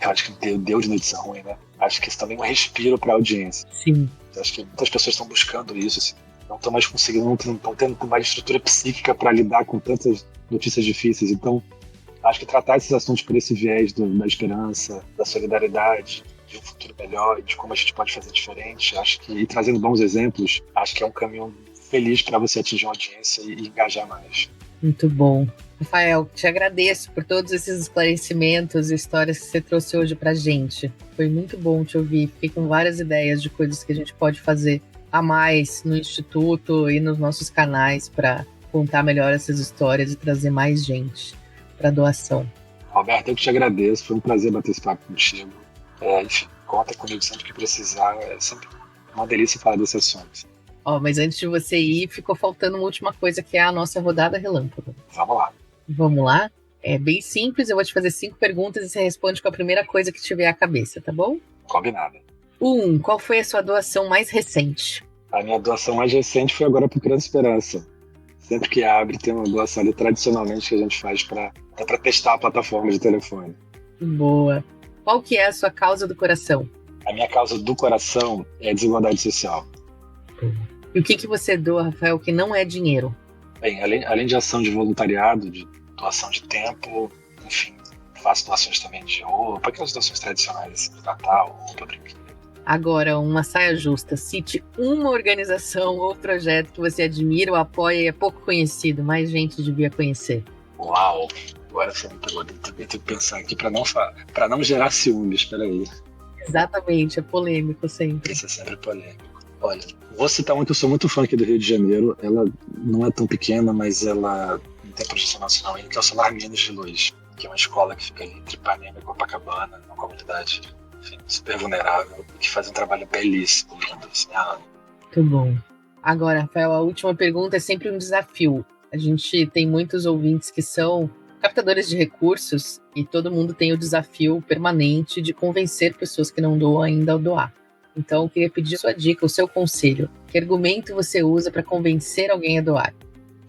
eu acho que deu de notícia ruim, né? Acho que isso também é um respiro para a audiência. Sim. Eu acho que muitas pessoas estão buscando isso, assim, não estão mais conseguindo, não estão tendo mais estrutura psíquica para lidar com tantas notícias difíceis. Então, acho que tratar esses assuntos por esse viés da esperança, da solidariedade, de um futuro melhor e de como a gente pode fazer diferente, acho que, e trazendo bons exemplos, acho que é um caminho feliz para você atingir uma audiência e engajar mais. Muito bom. Rafael, te agradeço por todos esses esclarecimentos e histórias que você trouxe hoje pra gente. Foi muito bom te ouvir. Fiquei com várias ideias de coisas que a gente pode fazer a mais no Instituto e nos nossos canais para contar melhor essas histórias e trazer mais gente para doação. Roberto, eu que te agradeço. Foi um prazer bater esse papo contigo. Enfim, conta comigo sempre que precisar. É sempre uma delícia falar desse assunto. Mas antes de você ir, ficou faltando uma última coisa, que é a nossa rodada relâmpago. Vamos lá. Vamos lá? É bem simples, eu vou te fazer 5 perguntas e você responde com a primeira coisa que tiver à cabeça, tá bom? Combinado. 1. Qual foi a sua doação mais recente? A minha doação mais recente foi agora pro Criança Esperança. Sempre que abre, tem uma doação ali tradicionalmente que a gente faz para testar a plataforma de telefone. Boa. Qual que é a sua causa do coração? A minha causa do coração é a desigualdade social. E o que você doa, Rafael, que não é dinheiro? Bem, além de ação de voluntariado, de doação de tempo, enfim, faço doações também de roupa, aquelas doações tradicionais, assim, de Natal, roupa, brinquedo. Agora, uma saia justa. Cite uma organização ou projeto que você admira ou apoia e é pouco conhecido, mais gente devia conhecer. Uau! Agora você me pegou, eu tenho que pensar aqui para não gerar ciúmes, peraí. Exatamente, é polêmico sempre. Isso é sempre polêmico. Olha, vou citar uma que eu sou muito fã aqui do Rio de Janeiro, ela não é tão pequena, mas ela tem projeção nacional ainda, que é o Solar Minas de Luz, que é uma escola que fica ali entre Ipanema e Copacabana, uma comunidade, enfim, super vulnerável, que faz um trabalho belíssimo, lindo, assim, Muito bom. Agora, Rafael, a última pergunta é sempre um desafio. A gente tem muitos ouvintes que são captadores de recursos e todo mundo tem o desafio permanente de convencer pessoas que não doam ainda a doar. Então, eu queria pedir a sua dica, o seu conselho. Que argumento você usa para convencer alguém a doar?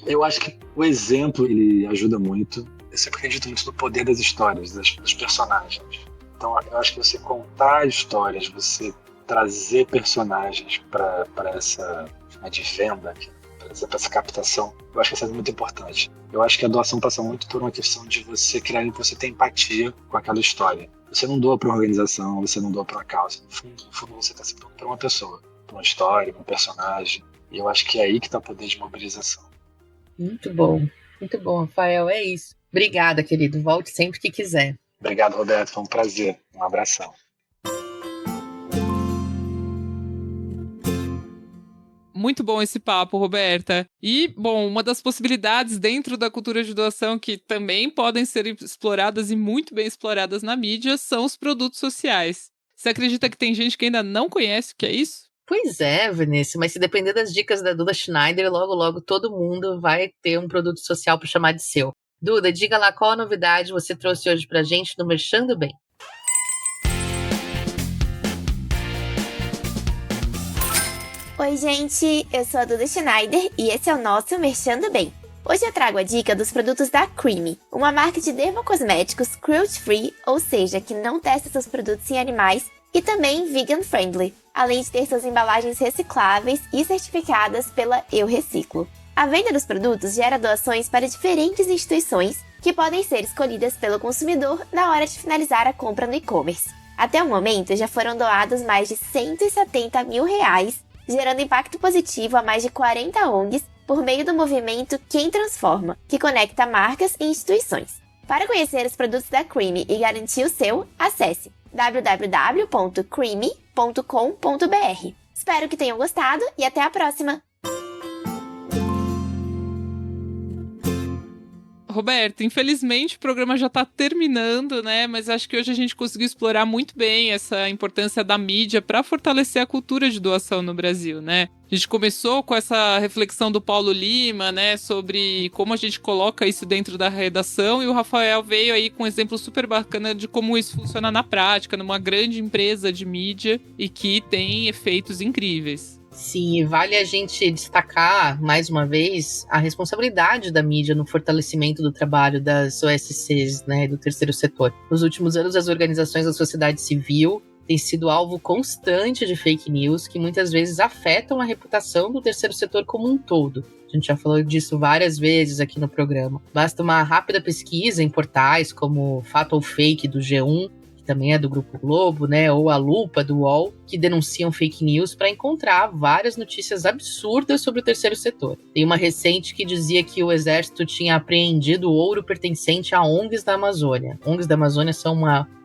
Eu acho que o exemplo, ele ajuda muito. Eu sempre acredito muito no poder das histórias, dos personagens. Então, eu acho que você contar histórias, você trazer personagens para essa de venda, para essa captação, eu acho que isso é muito importante. Eu acho que a doação passa muito por uma questão de você criar em você ter empatia com aquela história. Você não doa para uma organização, você não doa para uma causa. No fundo você está se doando para uma pessoa, para uma história, para um personagem. E eu acho que é aí que está o poder de mobilização. Muito bom, Rafael. É isso. Obrigada, querido. Volte sempre que quiser. Obrigado, Roberto. Foi um prazer. Um abração. Muito bom esse papo, Roberta. E, bom, uma das possibilidades dentro da cultura de doação que também podem ser exploradas e muito bem exploradas na mídia são os produtos sociais. Você acredita que tem gente que ainda não conhece o que é isso? Pois é, Vanessa, mas se depender das dicas da Duda Schneider, logo, logo todo mundo vai ter um produto social para chamar de seu. Duda, diga lá qual a novidade você trouxe hoje pra gente no Merchando Bem. Oi, gente, eu sou a Duda Schneider e esse é o nosso Merchando Bem. Hoje eu trago a dica dos produtos da Creamy, uma marca de dermocosméticos cruelty-free, ou seja, que não testa seus produtos em animais, e também vegan-friendly, além de ter suas embalagens recicláveis e certificadas pela Eu Reciclo. A venda dos produtos gera doações para diferentes instituições que podem ser escolhidas pelo consumidor na hora de finalizar a compra no e-commerce. Até o momento já foram doados mais de R$170 mil, gerando impacto positivo a mais de 40 ONGs por meio do movimento Quem Transforma, que conecta marcas e instituições. Para conhecer os produtos da Creamy e garantir o seu, acesse www.creamy.com.br. Espero que tenham gostado e até a próxima! Roberto, infelizmente o programa já está terminando, né? Mas acho que hoje a gente conseguiu explorar muito bem essa importância da mídia para fortalecer a cultura de doação no Brasil, né? A gente começou com essa reflexão do Paulo Lima, né? Sobre como a gente coloca isso dentro da redação, e o Rafael veio aí com um exemplo super bacana de como isso funciona na prática, numa grande empresa de mídia e que tem efeitos incríveis. Sim, vale a gente destacar, mais uma vez, a responsabilidade da mídia no fortalecimento do trabalho das OSCs, né, do terceiro setor. Nos últimos anos, as organizações da sociedade civil têm sido alvo constante de fake news que muitas vezes afetam a reputação do terceiro setor como um todo. A gente já falou disso várias vezes aqui no programa. Basta uma rápida pesquisa em portais como Fato ou Fake do G1, também é do Grupo Globo, né, ou a Lupa do UOL, que denunciam fake news para encontrar várias notícias absurdas sobre o terceiro setor. Tem uma recente que dizia que o Exército tinha apreendido ouro pertencente a ONGs da Amazônia. ONGs da Amazônia são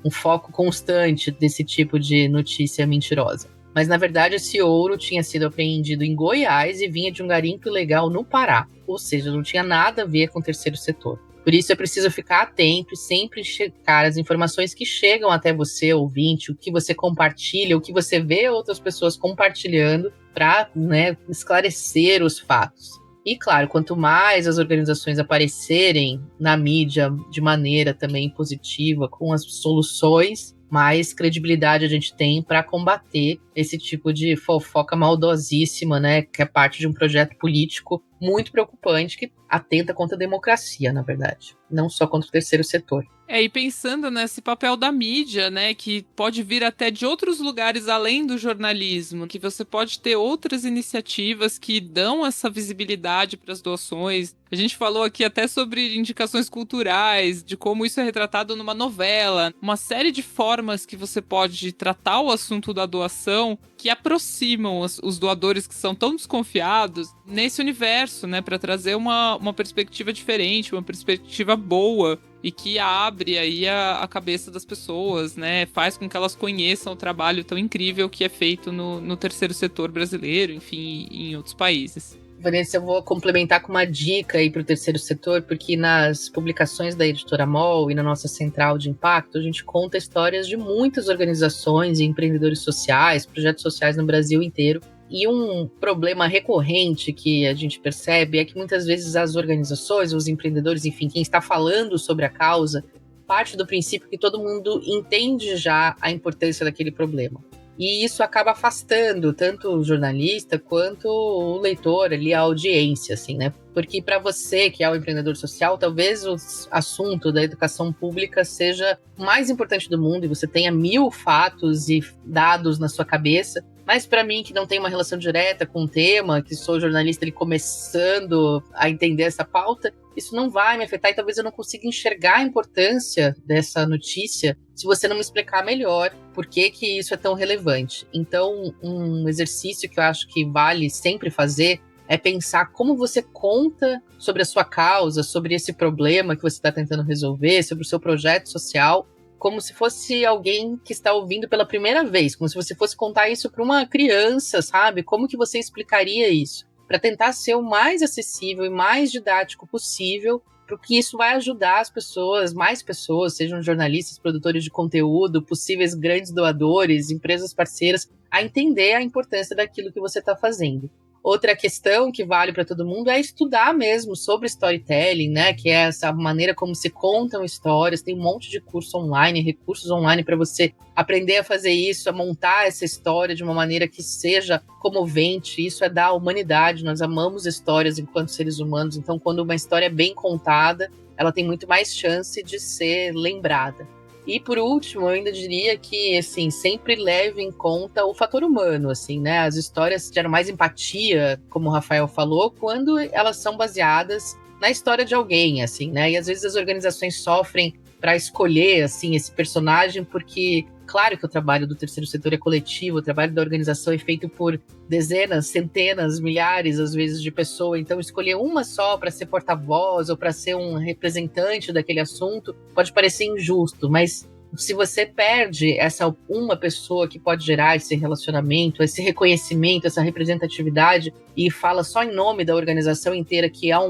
um foco constante desse tipo de notícia mentirosa. Mas, na verdade, esse ouro tinha sido apreendido em Goiás e vinha de um garimpo ilegal no Pará. Ou seja, não tinha nada a ver com o terceiro setor. Por isso é preciso ficar atento e sempre checar as informações que chegam até você, ouvinte, o que você compartilha, o que você vê outras pessoas compartilhando para, né, esclarecer os fatos. E, claro, quanto mais as organizações aparecerem na mídia de maneira também positiva, com as soluções, mais credibilidade a gente tem para combater esse tipo de fofoca maldosíssima, né, que é parte de um projeto político muito preocupante, que atenta contra a democracia, na verdade, não só contra o terceiro setor. E pensando nesse papel da mídia, né, que pode vir até de outros lugares além do jornalismo, que você pode ter outras iniciativas que dão essa visibilidade para as doações. A gente falou aqui até sobre indicações culturais, de como isso é retratado numa novela, uma série de formas que você pode tratar o assunto da doação que aproximam os doadores que são tão desconfiados nesse universo, né, para trazer uma perspectiva diferente, uma perspectiva boa, e que abre aí a cabeça das pessoas, né? Faz com que elas conheçam o trabalho tão incrível que é feito no terceiro setor brasileiro, enfim, em outros países. Vanessa, eu vou complementar com uma dica aí para o terceiro setor, porque nas publicações da Editora MOL e na nossa Central de Impacto, a gente conta histórias de muitas organizações e empreendedores sociais, projetos sociais no Brasil inteiro. E um problema recorrente que a gente percebe é que muitas vezes as organizações, os empreendedores, enfim, quem está falando sobre a causa, parte do princípio que todo mundo entende já a importância daquele problema. E isso acaba afastando tanto o jornalista quanto o leitor ali, a audiência, assim, né? Porque para você, que é o empreendedor social, talvez o assunto da educação pública seja o mais importante do mundo e você tenha 1000 fatos e dados na sua cabeça. Mas para mim, que não tem uma relação direta com o tema, que sou jornalista ali começando a entender essa pauta, isso não vai me afetar e talvez eu não consiga enxergar a importância dessa notícia se você não me explicar melhor por que isso é tão relevante. Então, um exercício que eu acho que vale sempre fazer é pensar como você conta sobre a sua causa, sobre esse problema que você está tentando resolver, sobre o seu projeto social, como se fosse alguém que está ouvindo pela primeira vez, como se você fosse contar isso para uma criança, sabe? Como que você explicaria isso? Para tentar ser o mais acessível e mais didático possível, porque isso vai ajudar as pessoas, mais pessoas, sejam jornalistas, produtores de conteúdo, possíveis grandes doadores, empresas parceiras, a entender a importância daquilo que você está fazendo. Outra questão que vale para todo mundo é estudar mesmo sobre storytelling, né? Que é essa maneira como se contam histórias. Tem um monte de curso online, recursos online para você aprender a fazer isso, a montar essa história de uma maneira que seja comovente. Isso é da humanidade. Nós amamos histórias enquanto seres humanos. Então, quando uma história é bem contada, ela tem muito mais chance de ser lembrada. E por último, eu ainda diria que, assim, sempre leve em conta o fator humano, assim, né? As histórias geram mais empatia, como o Rafael falou, quando elas são baseadas na história de alguém, assim, né? E às vezes as organizações sofrem para escolher, assim, esse personagem, porque, claro que o trabalho do terceiro setor é coletivo, o trabalho da organização é feito por dezenas, centenas, milhares, às vezes, de pessoas. Então, escolher uma só para ser porta-voz ou para ser um representante daquele assunto pode parecer injusto, mas se você perde essa uma pessoa que pode gerar esse relacionamento, esse reconhecimento, essa representatividade e fala só em nome da organização inteira que há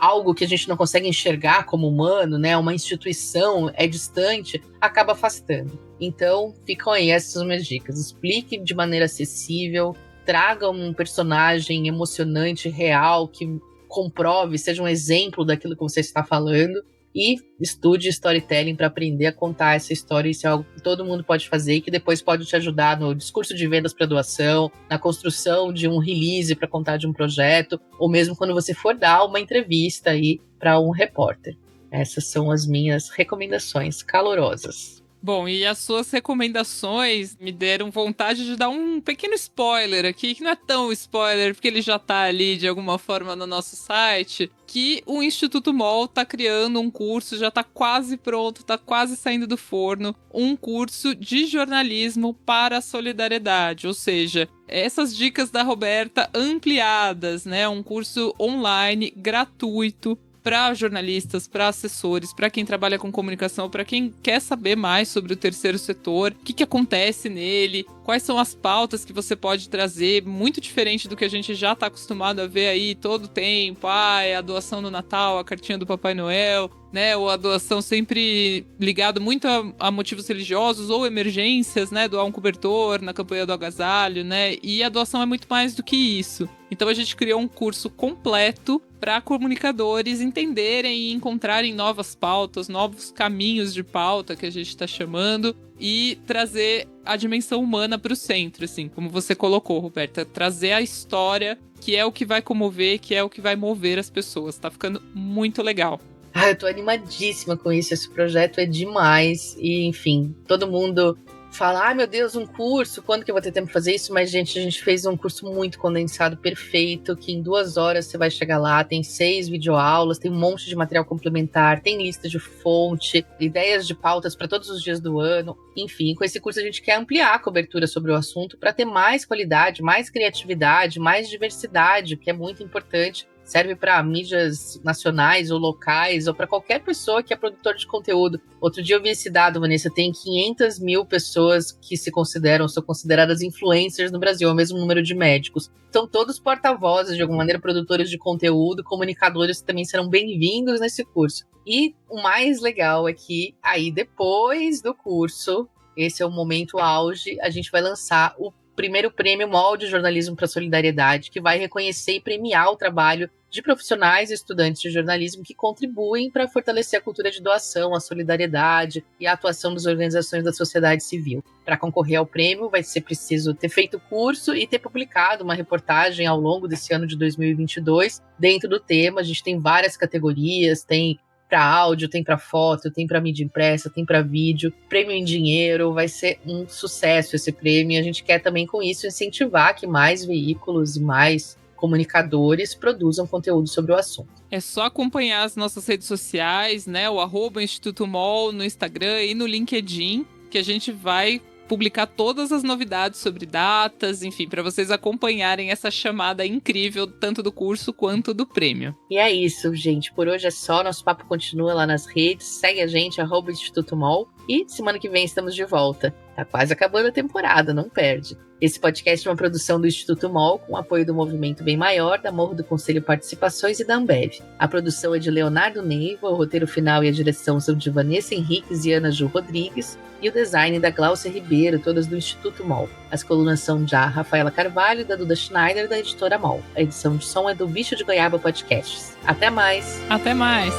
algo que a gente não consegue enxergar como humano, né? Uma instituição é distante, acaba afastando. Então, ficam aí essas minhas dicas. Explique de maneira acessível, traga um personagem emocionante, real, que comprove, seja um exemplo daquilo que você está falando, e estude storytelling para aprender a contar essa história. Isso é algo que todo mundo pode fazer e que depois pode te ajudar no discurso de vendas para doação, na construção de um release para contar de um projeto, ou mesmo quando você for dar uma entrevista aí para um repórter. Essas são as minhas recomendações calorosas. Bom, e as suas recomendações me deram vontade de dar um pequeno spoiler aqui, que não é tão spoiler, porque ele já tá ali de alguma forma no nosso site, que o Instituto MOL tá criando um curso, já tá quase pronto, tá quase saindo do forno, um curso de jornalismo para a solidariedade, ou seja, essas dicas da Roberta ampliadas, né? Um curso online gratuito para jornalistas, para assessores, para quem trabalha com comunicação, para quem quer saber mais sobre o terceiro setor, o que acontece nele, quais são as pautas que você pode trazer, muito diferente do que a gente já está acostumado a ver aí todo tempo, a doação no Natal, a cartinha do Papai Noel, né, ou a doação sempre ligado muito a motivos religiosos ou emergências, né, doar um cobertor na campanha do agasalho, né, e a doação é muito mais do que isso. Então a gente criou um curso completo para comunicadores entenderem e encontrarem novas pautas, novos caminhos de pauta que a gente está chamando, e trazer a dimensão humana para o centro, assim, como você colocou, Roberta, trazer a história que é o que vai comover, que é o que vai mover as pessoas. Tá ficando muito legal. Eu tô animadíssima com isso, esse projeto é demais. E, enfim, todo mundo fala, meu Deus, um curso, quando que eu vou ter tempo de fazer isso? Mas, gente, a gente fez um curso muito condensado, perfeito, que em 2 horas você vai chegar lá, tem 6 videoaulas, tem um monte de material complementar, tem lista de fonte, ideias de pautas para todos os dias do ano. Enfim, com esse curso a gente quer ampliar a cobertura sobre o assunto para ter mais qualidade, mais criatividade, mais diversidade, que é muito importante. Serve para mídias nacionais ou locais, ou para qualquer pessoa que é produtor de conteúdo. Outro dia eu vi esse dado, Vanessa, tem 500 mil pessoas que são consideradas influencers no Brasil, é o mesmo número de médicos. São todos porta-vozes, de alguma maneira, produtores de conteúdo, comunicadores que também serão bem-vindos nesse curso. E o mais legal é que aí depois do curso, esse é o momento auge, a gente vai lançar o primeiro prêmio Molde Jornalismo para a Solidariedade, que vai reconhecer e premiar o trabalho de profissionais e estudantes de jornalismo que contribuem para fortalecer a cultura de doação, a solidariedade e a atuação das organizações da sociedade civil. Para concorrer ao prêmio, vai ser preciso ter feito o curso e ter publicado uma reportagem ao longo desse ano de 2022 dentro do tema. A gente tem várias categorias, tem para áudio, tem para foto, tem para mídia impressa, tem para vídeo, prêmio em dinheiro, vai ser um sucesso esse prêmio. A gente quer também com isso incentivar que mais veículos e mais comunicadores produzam conteúdo sobre o assunto. É só acompanhar as nossas redes sociais, né? O @Instituto MOL no Instagram e no LinkedIn, que a gente vai publicar todas as novidades sobre datas, enfim, para vocês acompanharem essa chamada incrível, tanto do curso quanto do prêmio. E é isso, gente. Por hoje é só. Nosso papo continua lá nas redes. Segue a gente, @Instituto MOL. E semana que vem estamos de volta. Tá quase acabando a temporada, não perde. Esse podcast é uma produção do Instituto MOL, com apoio do Movimento Bem Maior, da Morro do Conselho Participações e da Ambev. A produção é de Leonardo Neiva, o roteiro final e a direção são de Vanessa Henriques e Ana Ju Rodrigues, e o design da Glaucia Ribeiro, todas do Instituto MOL. As colunas são de Rafaela Carvalho e da Duda Schneider, da editora MOL. A edição de som é do Bicho de Goiaba Podcasts. Até mais! Até mais!